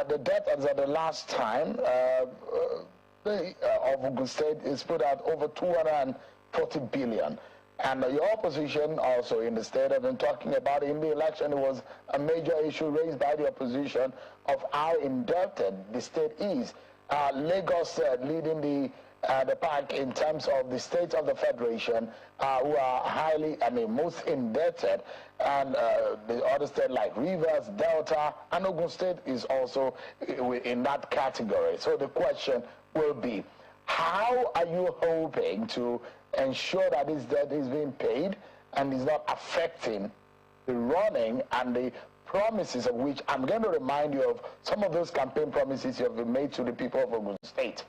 the debt as of the last time of Ogun State is put at over 240 billion. And your opposition also in the state have been talking about in the election. It was a major issue raised by the opposition of how indebted the state is. Lagos leading the pack in terms of the states of the federation who are highly, most indebted, and the other states like Rivers, Delta, and Ogun State is also in that category. So the question will be, how are you hoping to ensure that this debt is being paid and is not affecting the running and the promises of which I'm going to remind you of some of those campaign promises you have made to the people of Ogun State?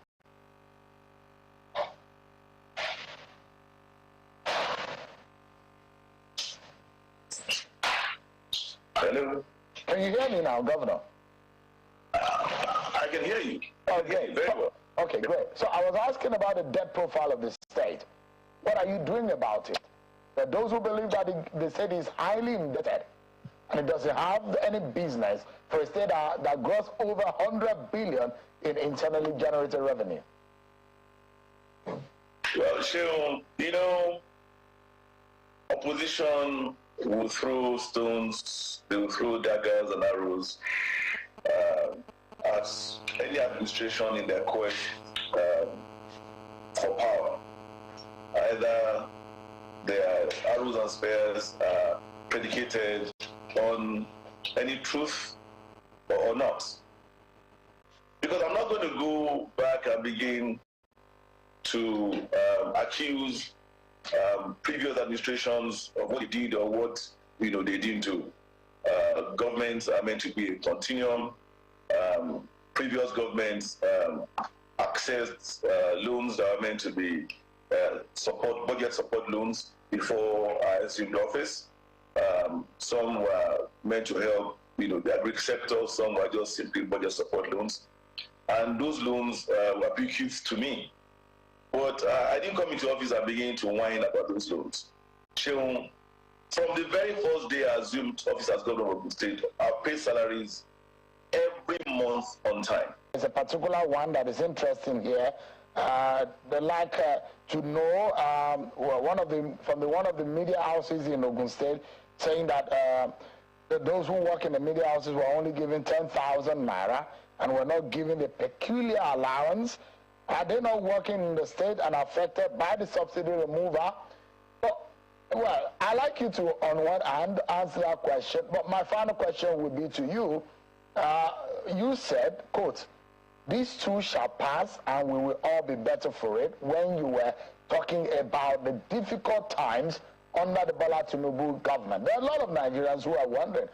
Hello? Can you hear me now, Governor? I can hear you. Okay, very well. Okay, great. So I was asking about the debt profile of the state. What are you doing about it? That those who believe that the state is highly indebted and it doesn't have any business for a state that grows over 100 billion in internally generated revenue. Well, Sheon, opposition will throw stones, they will throw daggers and arrows at any administration in their quest for power. Either their arrows and spears are predicated on any truth or not. Because I'm not going to go back and begin to accuse previous administrations of what they did or what they didn't do. Governments are meant to be a continuum. Previous governments accessed loans that are meant to be budget support loans before I assumed office. Some were meant to help the agri sector, some were just simply budget support loans. And those loans were bequeathed to me. But I didn't come into office and begin to whine about those loans. From the very first day I assumed office as governor of Ogun State, I paid salaries every month on time. There's a particular one that is interesting here. They'd like to know one of the media houses in Ogun State saying that those who work in the media houses were only given 10,000 naira and were not given the peculiar allowance. Are they not working in the state and affected by the subsidy removal? Well, I'd like you to, on one hand, answer that question, but my final question would be to you. You said, quote, "These too shall pass and we will all be better for it," when you were talking about the difficult times under the Bola Tinubu government. There are a lot of Nigerians who are wondering,